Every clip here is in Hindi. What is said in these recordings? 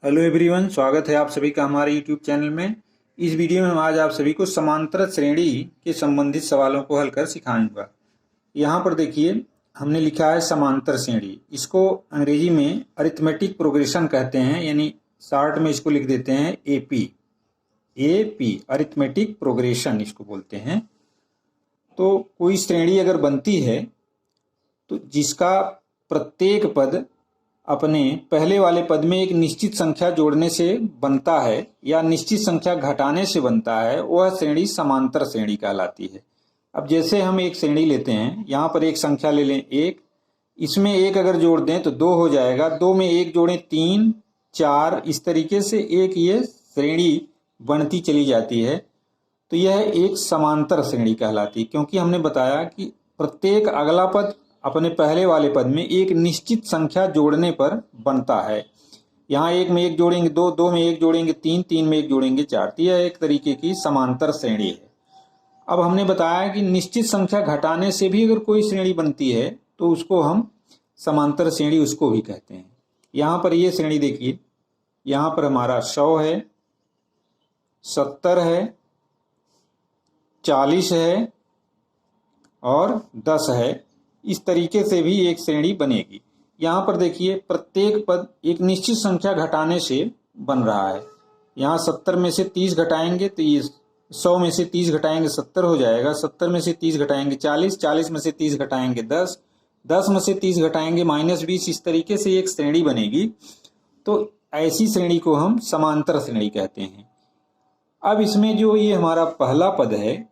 हेलो एवरीवन, स्वागत है आप सभी का हमारे यूट्यूब चैनल में। इस वीडियो में हम आज आप सभी को समांतर श्रेणी के संबंधित सवालों को हल कर सिखाऊंगा। यहाँ पर देखिए, हमने लिखा है समांतर श्रेणी। इसको अंग्रेजी में अरिथमेटिक प्रोग्रेशन कहते हैं, यानी शॉर्ट में इसको लिख देते हैं एपी। एपी अरिथमेटिक प्रोग्रेशन इसको बोलते हैं। तो कोई श्रेणी अगर बनती है तो जिसका प्रत्येक पद अपने पहले वाले पद में एक निश्चित संख्या जोड़ने से बनता है या निश्चित संख्या घटाने से बनता है, वह श्रेणी समांतर श्रेणी कहलाती है। अब जैसे हम एक श्रेणी लेते हैं, यहाँ पर एक संख्या ले लें एक, इसमें एक अगर जोड़ दें तो दो हो जाएगा, दो में एक जोड़ें तीन, चार, इस तरीके से एक ये श्रेणी बनती चली जाती है। तो यह एक समांतर श्रेणी कहलाती है, क्योंकि हमने बताया कि प्रत्येक अगला पद अपने पहले वाले पद में एक निश्चित संख्या जोड़ने पर बनता है। यहाँ एक में एक जोड़ेंगे दो, दो में एक जोड़ेंगे तीन, तीन में एक जोड़ेंगे चार। तो यह एक तरीके की समांतर श्रेणी है। अब हमने बताया कि निश्चित संख्या घटाने से भी अगर कोई श्रेणी बनती है तो उसको हम समांतर श्रेणी उसको भी कहते हैं। यहाँ पर ये श्रेणी देखिए, यहाँ पर हमारा 100 है, 70 है, 40 है और 10 है। इस तरीके से भी एक श्रेणी बनेगी। यहाँ पर देखिए, प्रत्येक पद एक निश्चित संख्या घटाने से बन रहा है। यहाँ 70 में से 30 घटाएंगे तो ये 100 में से 30 घटाएंगे 70 हो जाएगा, 70 में से 30 घटाएंगे 40, 40 में से 30 घटाएंगे 10, 10 में से 30 घटाएंगे -20। इस तरीके से एक श्रेणी बनेगी। तो ऐसी श्रेणी को हम समांतर श्रेणी कहते हैं। अब इसमें जो ये हमारा पहला पद है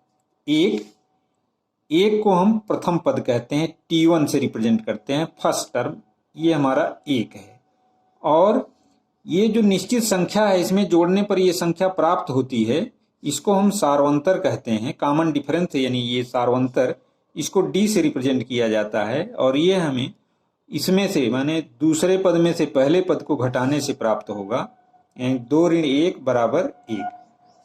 एक को हम प्रथम पद कहते हैं, T1 से रिप्रेजेंट करते हैं, फर्स्ट टर्म, ये हमारा एक है। और ये जो निश्चित संख्या है, इसमें जोड़ने पर ये संख्या प्राप्त होती है, इसको हम सार्वंतर कहते हैं, कॉमन डिफरेंस, यानी ये सार्वंतर, इसको D से रिप्रेजेंट किया जाता है। और ये हमें इसमें से माने दूसरे पद में से पहले पद को घटाने से प्राप्त होगा, यानी 2 ऋण 1 बराबर 1।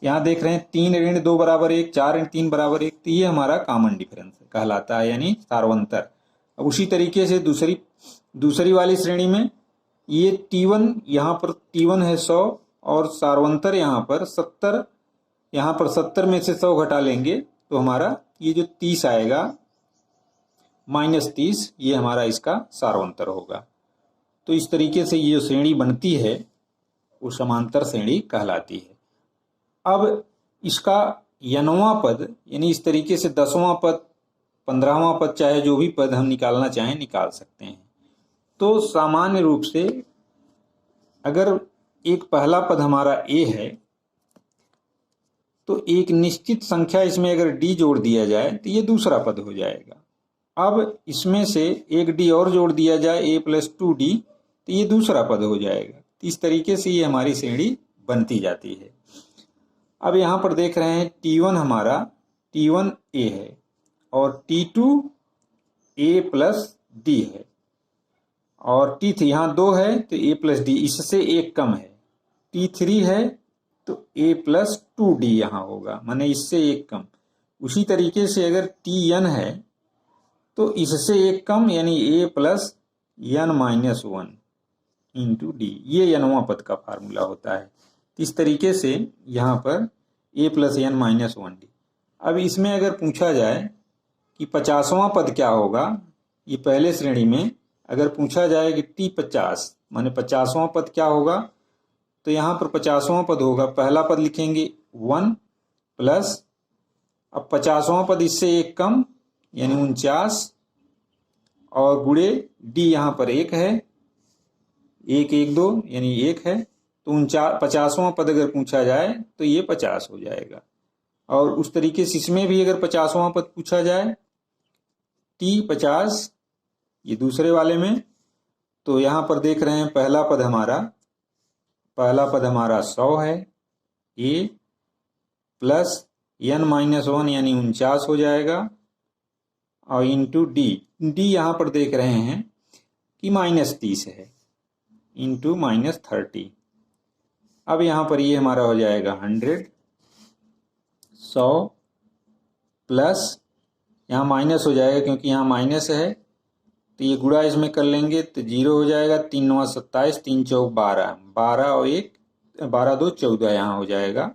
यहाँ देख रहे हैं 3 ऋण 2 बराबर 1, 4 ऋण 3 बराबर 1। तो ये हमारा कॉमन डिफरेंस कहलाता है, यानी सार्वंतर। अब उसी तरीके से दूसरी वाली श्रेणी में ये T1, यहाँ पर T1 है 100 और सार्वंतर यहाँ पर 70, यहाँ पर 70 में से 100 घटा लेंगे तो हमारा ये जो 30 आएगा -30, ये हमारा इसका सार्वंतर होगा। तो इस तरीके से ये जो श्रेणी बनती है वो समांतर श्रेणी कहलाती है। अब इसका nवां पद, यानी इस तरीके से 10वां पद, 15वां पद, चाहे जो भी पद हम निकालना चाहें निकाल सकते हैं। तो सामान्य रूप से अगर एक पहला पद हमारा a है तो एक निश्चित संख्या इसमें अगर d जोड़ दिया जाए तो ये दूसरा पद हो जाएगा। अब इसमें से एक d और जोड़ दिया जाए, a + 2d, तो ये दूसरा पद हो जाएगा। तो इस तरीके से ये हमारी श्रेणी बनती जाती है। अब यहाँ पर देख रहे हैं T1 हमारा T1a है और T2 a + d है और T3 यहाँ 2 है तो a + d, इससे एक कम है। T3 है तो a + 2d यहाँ होगा, माने इससे एक कम। उसी तरीके से अगर Tn है तो इससे एक कम, यानी a + n-1 × d, ये nवां पद का फार्मूला होता है। इस तरीके से यहाँ पर a + n-1d। अब इसमें अगर पूछा जाए कि 50वां पद क्या होगा, ये पहले श्रेणी में अगर पूछा जाए कि T50 माने 50वां पद क्या होगा, तो यहाँ पर 50वां पद होगा, पहला पद लिखेंगे 1 प्लस, अब 50वां पद इससे एक कम यानी 49 और गुणे d, यहाँ पर 1 है, 1 1 2 यानी 1 है। तो 50वां पद अगर पूछा जाए तो ये 50 हो जाएगा। और उस तरीके से इसमें भी अगर 50वां पद पूछा जाए T50, ये दूसरे वाले में, तो यहाँ पर देख रहे हैं पहला पद हमारा 100 है, a + n-1 यानी 49 हो जाएगा और इंटू d यहाँ पर देख रहे हैं कि -30 है, इंटू -30। अब यहाँ पर ये हमारा हो जाएगा 100, 100 प्लस, यहाँ माइनस हो जाएगा क्योंकि यहाँ माइनस है, तो ये गुणा इसमें कर लेंगे तो 0 हो जाएगा। 3 9 27, 3 चौक 12, 12 और 1 12 2 14 यहाँ हो जाएगा।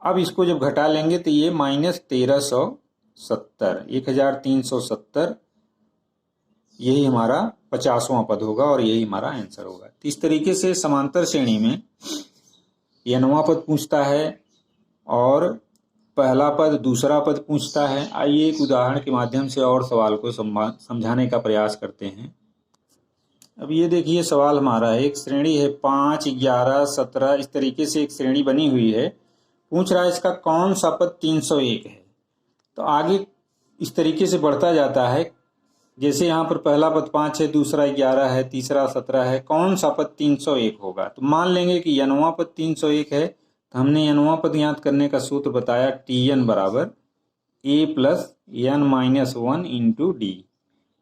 अब इसको जब घटा लेंगे तो ये -1370, 1370, यही हमारा 50वां पद होगा और यही हमारा आंसर होगा। तो इस तरीके से समांतर श्रेणी में nवां पद पूछता है और पहला पद दूसरा पद पूछता है। आइए एक उदाहरण के माध्यम से और सवाल को समझाने का प्रयास करते हैं। अब ये देखिए सवाल हमारा है, एक श्रेणी है 5 11 17, इस तरीके से एक श्रेणी बनी हुई है। पूछ रहा है इसका कौन सा पद 301 है। तो आगे इस तरीके से बढ़ता जाता है, जैसे यहाँ पर पहला पद 5 है, दूसरा 11 है, तीसरा 17 है, कौन सा पद 301 होगा। तो मान लेंगे कि nवां पद 301 है। तो हमने nवां पद ज्ञात करने का सूत्र बताया, Tn बराबर a plus n minus 1 into D.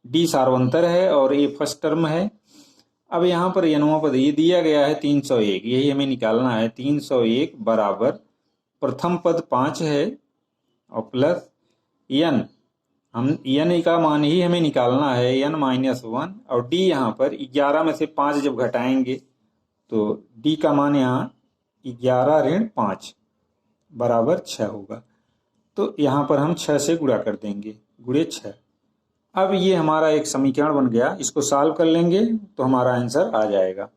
D सार्वंतर है और a फर्स्ट टर्म है। अब यहाँ पर nवां पद ये दिया गया है 301, यही हमें निकालना है। 301 बराबर प्रथम पद 5 है और प्लस n, हम n का मान ही हमें निकालना है, n माइनस 1, और d यहाँ पर 11 में से 5 जब घटाएंगे तो d का मान यहाँ 11 ऋण 5 बराबर 6 होगा। तो यहाँ पर हम 6 से गुणा कर देंगे, गुणे 6। अब ये हमारा एक समीकरण बन गया, इसको सॉल्व कर लेंगे तो हमारा आंसर आ जाएगा।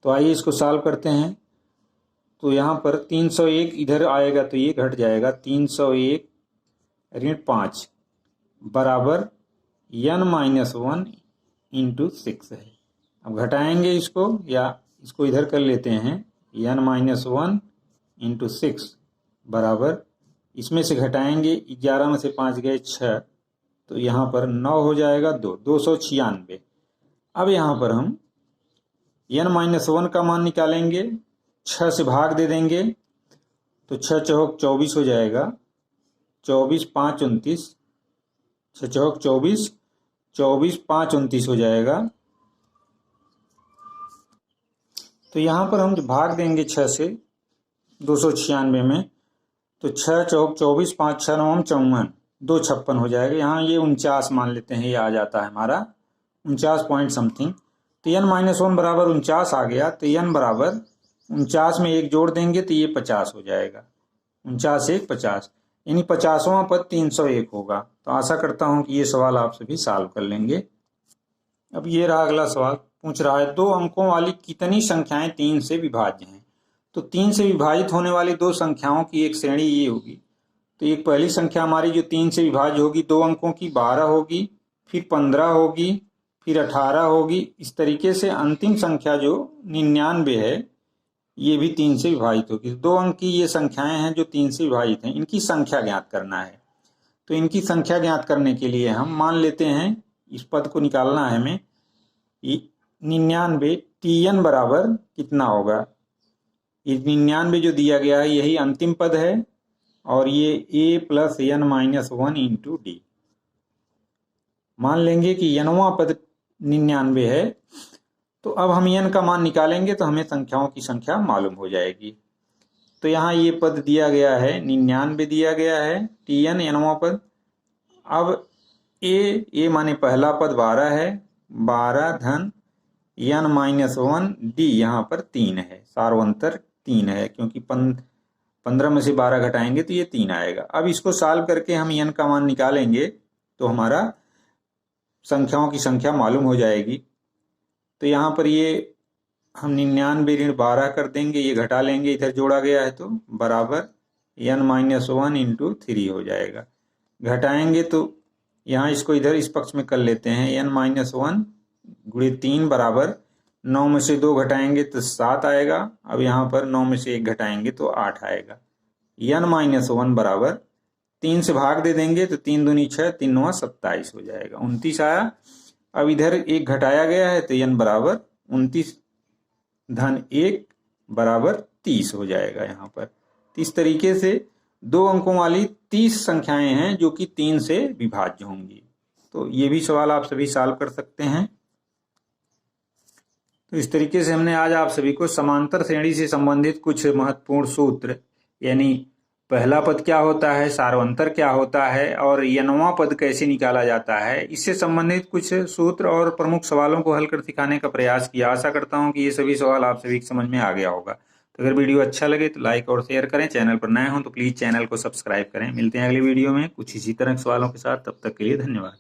तो आइए इसको सॉल्व करते हैं। तो यहाँ पर 301 इधर आएगा तो ये घट जाएगा, 301 ऋण 5 बराबर n माइनस 1 इंटू 6 है। अब घटाएंगे इसको, या इसको इधर कर लेते हैं, n माइनस 1 इंटू 6 बराबर, इसमें से घटाएंगे 11 में से 5 गए 6, तो यहाँ पर 9 हो जाएगा 296। अब यहाँ पर हम n माइनस 1 का मान निकालेंगे, 6 से भाग दे देंगे तो 6 चौक 24 हो जाएगा, 24 5 29, 6 चौक 24, 24 5 29 हो जाएगा। तो यहाँ पर हम भाग देंगे 6 से 296 में, तो 6 चौक 24, 5 6 9 54, 256 हो जाएगा। यहाँ ये 49 मान लेते हैं, ये आ जाता है हमारा 49 पॉइंट समथिंग। तो n माइनस 1 बराबर 49 आ गया। तो n बराबर 49 में 1 जोड़ देंगे तो ये 50 हो जाएगा, 49 1 50, यानी 50वां पद 301 होगा। तो आशा करता हूं कि ये सवाल आप सभी सॉल्व कर लेंगे। अब ये रहा अगला सवाल, पूछ रहा है 2 अंकों वाली कितनी संख्याएं 3 से विभाज्य हैं। तो 3 से विभाजित होने वाली 2 संख्याओं की एक श्रेणी ये होगी। तो एक पहली संख्या हमारी जो 3 से विभाज्य होगी 2 अंकों की, 12 होगी, फिर 15 होगी, फिर 18 होगी। इस तरीके से अंतिम संख्या जो 99 है ये भी 3 से विभाजित होगी। 2 अंक की ये संख्याएं हैं जो 3 से विभाजित हैं, इनकी संख्या ज्ञात करना है। तो इनकी संख्या ज्ञात करने के लिए हम मान लेते हैं, इस पद को निकालना है हमें, 99 Tn बराबर कितना होगा। ये 99 जो दिया गया है यही अंतिम पद है और ये a plus n minus 1 into D. मान लेंगे कि nवां पद 99 है। तो अब हम n का मान निकालेंगे तो हमें संख्याओं की संख्या मालूम हो जाएगी। तो यहाँ ये पद दिया गया है, 99 दिया गया है, Tn nवां पद। अब a माने पहला पद 12 है, 12 धन n माइनस 1 d, यहाँ पर 3 है, सार्वंतर 3 है, क्योंकि 15 में से 12 घटाएंगे तो ये 3 आएगा। अब इसको सॉल्व करके हम n का मान निकालेंगे तो हमारा संख्याओं की संख्या मालूम हो जाएगी। तो यहाँ पर ये हम 99 ऋण 12 कर देंगे, ये घटा लेंगे, इधर जोड़ा गया है तो बराबर n माइनस 1 इंटू 3 हो जाएगा। घटाएंगे तो यहाँ इसको इधर इस पक्ष में कर लेते हैं, n माइनस 1 गुणे 3 बराबर 9 में से 2 घटाएंगे तो 7 आएगा। अब यहाँ पर 9 में से 1 घटाएंगे तो 8 आएगा। n माइनस 1 बराबर 3 से भाग दे देंगे तो 3 दूनी 6, 3 9 27 हो जाएगा, 29 आया। अब इधर 1 घटाया गया है तो n बराबर 29 धन 1 बराबर 30 हो जाएगा यहाँ पर। इस तरीके से 2 अंकों वाली 30 संख्याएं हैं जो कि 3 से विभाज्य होंगी। तो ये भी सवाल आप सभी सॉल्व कर सकते हैं। तो इस तरीके से हमने आज आप सभी को समांतर श्रेणी से संबंधित कुछ महत्वपूर्ण सूत्र, यानी पहला पद क्या होता है, सार्वंतर क्या होता है और n वां पद कैसे निकाला जाता है, इससे संबंधित कुछ सूत्र और प्रमुख सवालों को हल कर सिखाने का प्रयास किया। आशा करता हूं कि ये सभी सवाल आप सभी की समझ में आ गया होगा। तो अगर वीडियो अच्छा लगे तो लाइक और शेयर करें, चैनल पर नए हों तो प्लीज़ चैनल को सब्सक्राइब करें। मिलते हैं अगली वीडियो में कुछ इसी तरह के सवालों के साथ, तब तक के लिए धन्यवाद।